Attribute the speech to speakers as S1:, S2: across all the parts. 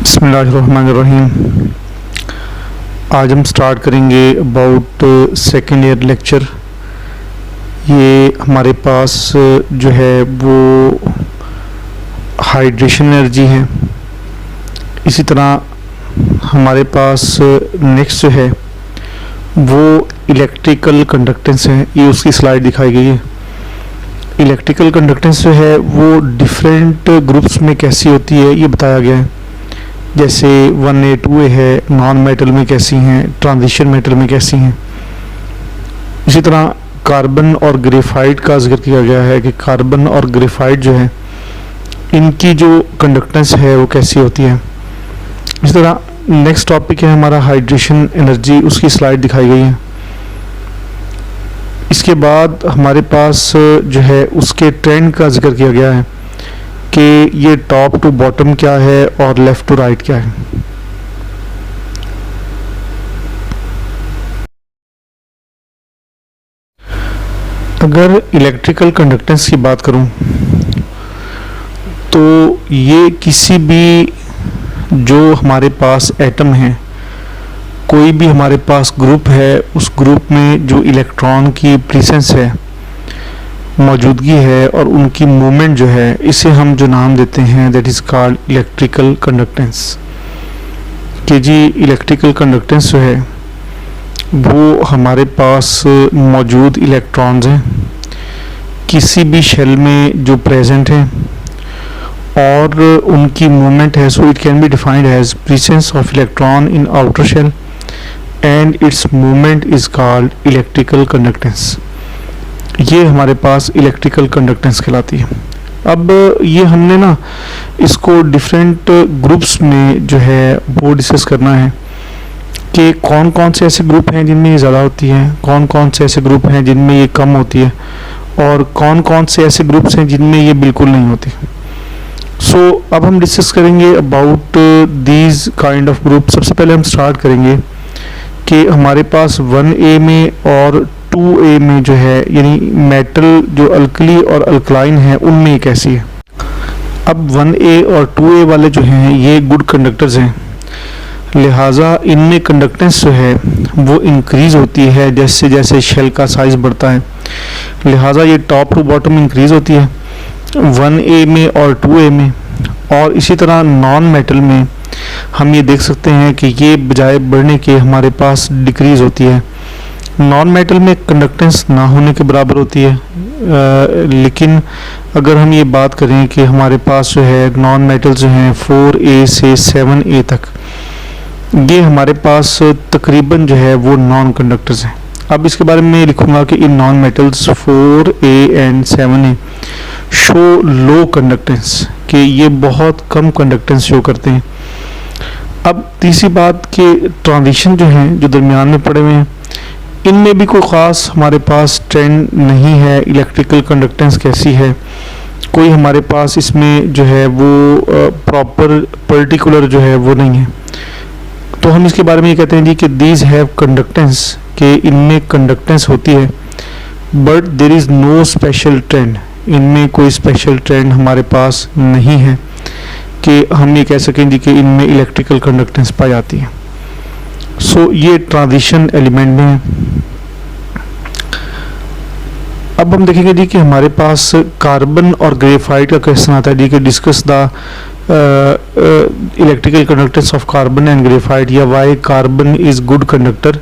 S1: बिस्मिल्लाहिर्रहमानिर्रहीम। आज हम स्टार्ट करेंगे अबाउट सेकेंड ईयर लेक्चर। ये हमारे पास जो है वो हाइड्रेशन एनर्जी है। इसी तरह हमारे पास नेक्स्ट जो है वो इलेक्ट्रिकल कंडक्टेंस है। ये उसकी स्लाइड दिखाई गई है। इलेक्ट्रिकल कंडक्टेंस जो है वो डिफरेंट ग्रुप्स में कैसी होती है ये बताया गया है। जैसे 1A 2A है, नॉन मेटल में कैसी हैं, ट्रांजिशन मेटल में कैसी हैं। इसी तरह कार्बन और ग्रेफाइट का जिक्र किया गया है कि कार्बन और ग्रेफाइट जो है इनकी जो कंडक्टेंस है वो कैसी होती है। इसी तरह नेक्स्ट टॉपिक है हमारा हाइड्रेशन एनर्जी, उसकी स्लाइड दिखाई गई है। इसके बाद हमारे पास जो है उसके ट्रेंड का जिक्र किया गया है कि ये टॉप टू बॉटम क्या है और लेफ्ट टू राइट क्या है। अगर इलेक्ट्रिकल कंडक्टेंस की बात करूं तो ये किसी भी जो हमारे पास एटम है, कोई भी हमारे पास ग्रुप है, उस ग्रुप में जो इलेक्ट्रॉन की प्रेजेंस है, मौजूदगी है और उनकी मूवमेंट जो है, इसे हम जो नाम देते हैं that is called electrical conductance. कि जी इलेक्ट्रिकल कंडक्टेंस जो है वो हमारे पास मौजूद इलेक्ट्रॉन्स हैं किसी भी शेल में जो प्रेजेंट हैं और उनकी मूवमेंट है। So it can be defined as presence of electron in outer shell and its movement is called electrical conductance. ये हमारे पास इलेक्ट्रिकल कंडक्टेंस कहलाती है। अब ये हमने ना इसको डिफरेंट ग्रुप्स में जो है वो डिस्कस करना है कि कौन कौन से ऐसे ग्रुप हैं जिनमें ये ज़्यादा होती है, कौन कौन से ऐसे ग्रुप हैं जिनमें ये कम होती है और कौन कौन से ऐसे ग्रुप्स हैं जिनमें ये बिल्कुल नहीं होती। सो अब हम डिस्कस करेंगे about these kind of group. सबसे पहले हम स्टार्ट करेंगे कि हमारे पास 1A में और 2A में जो है यानी मेटल जो अल्कली और अल्कलाइन है उनमें कैसी है। अब 1A और 2A वाले जो हैं ये गुड कंडक्टर्स हैं, लिहाजा इनमें कंडक्टेंस जो है वो इंक्रीज़ होती है जैसे जैसे शेल का साइज़ बढ़ता है। लिहाजा ये टॉप टू बॉटम इंक्रीज़ होती है 1A में और 2A में। और इसी तरह नॉन मेटल में हम ये देख सकते हैं कि ये बजाय बढ़ने के हमारे पास डिक्रीज़ होती है। नॉन मेटल में कंडक्टेंस ना होने के बराबर होती है, लेकिन अगर हम ये बात करें कि हमारे पास जो है नॉन मेटल जो हैं 4A से 7A तक, ये हमारे पास तकरीबन जो है वो नॉन कंडक्टर्स हैं। अब इसके बारे में लिखूंगा कि in non metals 4A and 7A show low conductance, कि ये बहुत कम कंडक्टेंस शो करते हैं। अब तीसरी बात कि ट्रांजिशन जो हैं जो दरमियान में पड़े हुए हैं इनमें भी कोई ख़ास हमारे पास ट्रेंड नहीं है। इलेक्ट्रिकल कंडक्टेंस कैसी है, कोई हमारे पास इसमें जो है वो प्रॉपर पर्टिकुलर जो है वो नहीं है। तो हम इसके बारे में ये कहते हैं जी कि दीज हैव कंडक्टेंस, कि इनमें कंडक्टेंस होती है but there is no special trend. इनमें कोई स्पेशल ट्रेंड हमारे पास नहीं है कि हम ये कह सकें जी कि इनमें इलेक्ट्रिकल कंडक्टेंस पाई जाती है। सो ये ट्रांजिशन एलिमेंट में है। अब हम देखेंगे जी कि हमारे पास कार्बन और ग्रेफाइट का क्वेश्चन आता है जी कि discuss the electrical conductance of carbon and graphite, या why carbon is good conductor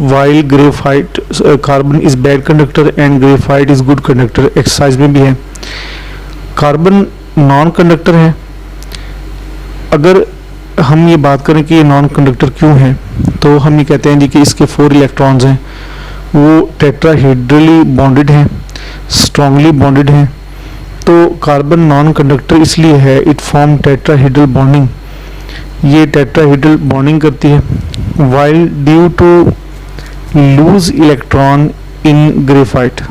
S1: while graphite carbon is bad conductor and graphite is good conductor. Exercise में भी है। कार्बन नॉन कंडक्टर है। अगर हम ये बात करें कि ये नॉन कंडक्टर क्यों है तो हम ये कहते हैं जी कि इसके 4 इलेक्ट्रॉन्स हैं वो टेट्राहेड्रली बॉन्डेड हैं, स्ट्रांगली बॉन्डेड हैं। तो कार्बन नॉन कंडक्टर इसलिए है, इट फॉर्म टेट्राहेड्रल बॉन्डिंग, ये टेट्राहेड्रल बॉन्डिंग करती है। While due to loose electron in graphite,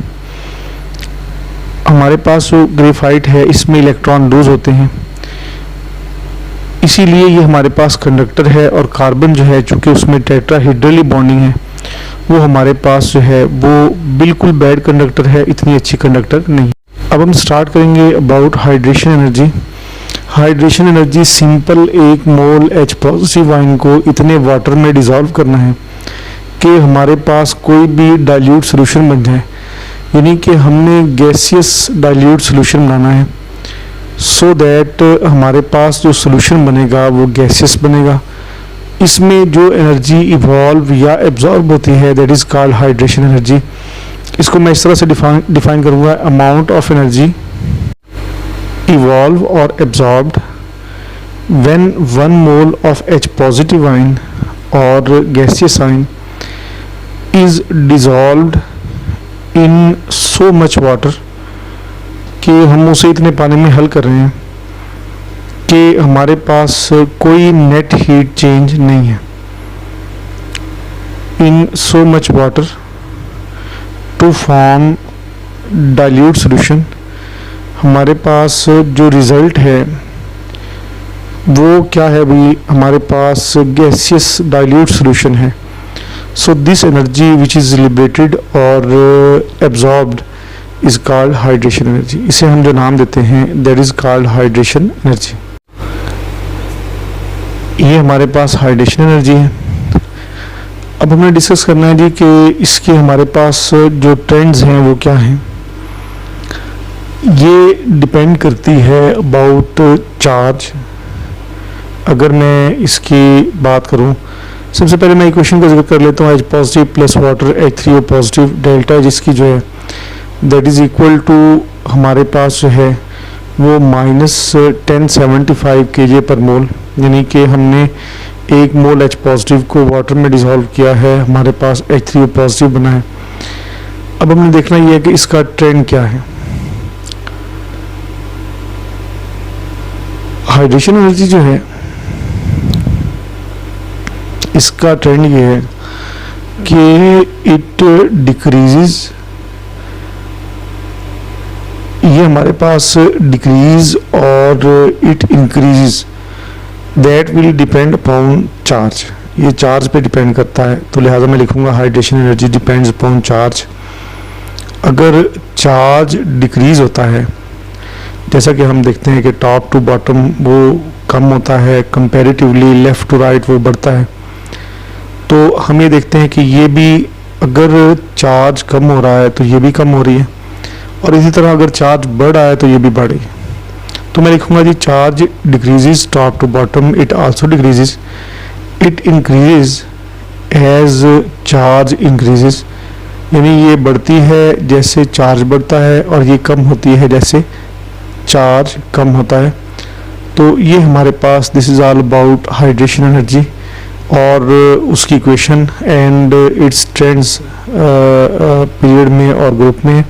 S1: हमारे पास जो ग्रेफाइट है इसमें इलेक्ट्रॉन लूज होते हैं, इसीलिए ये हमारे पास कंडक्टर है। और कार्बन जो है चूँकि उसमें टेट्राहेड्रली बॉन्डिंग है वो हमारे पास जो है वो बिल्कुल बैड कंडक्टर है, इतनी अच्छी कंडक्टर नहीं। अब हम स्टार्ट करेंगे about hydration energy. Hydration energy simple 1 mole H positive ion को इतने वाटर में डिज़ोल्व करना है कि हमारे पास कोई भी डाइल्यूट सॉल्यूशन बन जाए, यानी कि हमने गैसियस डाइल्यूट सॉल्यूशन बनाना है सो दैट हमारे पास जो सॉल्यूशन बनेगा वो गैसियस बनेगा। इसमें जो एनर्जी इवॉल्व या एब्जॉर्ब होती है that is called hydration energy. इसको मैं इस तरह से डिफाइन करूँगा, amount of energy evolve or absorbed when 1 mole of H positive ion or gaseous ion is dissolved in so much water कि हम उसे इतने पानी में हल कर रहे हैं कि हमारे पास कोई नेट हीट चेंज नहीं है। In so much water to form dilute solution, हमारे पास जो रिज़ल्ट है वो क्या है भाई, हमारे पास गैसियस डाइल्यूट सॉल्यूशन है। So this energy which is liberated और absorbed is called hydration energy. इसे हम जो नाम देते हैं that is called hydration energy. ये हमारे पास हाइड्रेशन एनर्जी है। अब हमें डिस्कस करना है जी कि इसके हमारे पास जो ट्रेंड्स हैं वो क्या हैं। ये डिपेंड करती है अबाउट चार्ज। अगर मैं इसकी बात करूं, सबसे पहले मैं इक्वेशन का जिक्र कर लेता हूँ, H positive plus water H3O positive delta जिसकी जो है दैट इज़ इक्वल टू हमारे पास जो है वो -1075 kJ पर मोल, यानी कि हमने 1 मोल H पॉजिटिव को वाटर में डिज़ोल्व किया है, हमारे पास H3O पॉजिटिव बना है। अब हमने देखना ये है कि इसका ट्रेंड क्या है। हाइड्रेशन एनर्जी जो है इसका ट्रेंड ये है कि इट डिक्रीजेस, ये हमारे पास डिक्रीज और it increases, that will depend upon charge. ये चार्ज पे डिपेंड करता है, तो लिहाजा मैं लिखूंगा hydration energy depends upon charge. अगर चार्ज डिक्रीज होता है, जैसा कि हम देखते हैं कि टॉप टू बॉटम वो कम होता है, कंपैरेटिवली लेफ़्ट टू राइट वो बढ़ता है, तो हम ये देखते हैं कि ये भी अगर चार्ज कम हो रहा है तो ये भी कम हो रही है, और इसी तरह अगर चार्ज बढ़ रहा है तो ये भी बढ़ रही है। तो मैं लिखूंगा जी charge decreases top to bottom, it also decreases, it increases as charge increases, यानी ये बढ़ती है जैसे चार्ज बढ़ता है और ये कम होती है जैसे चार्ज कम होता है। तो ये हमारे पास this is all about hydration energy और उसकी equation and its trends period में और ग्रुप में।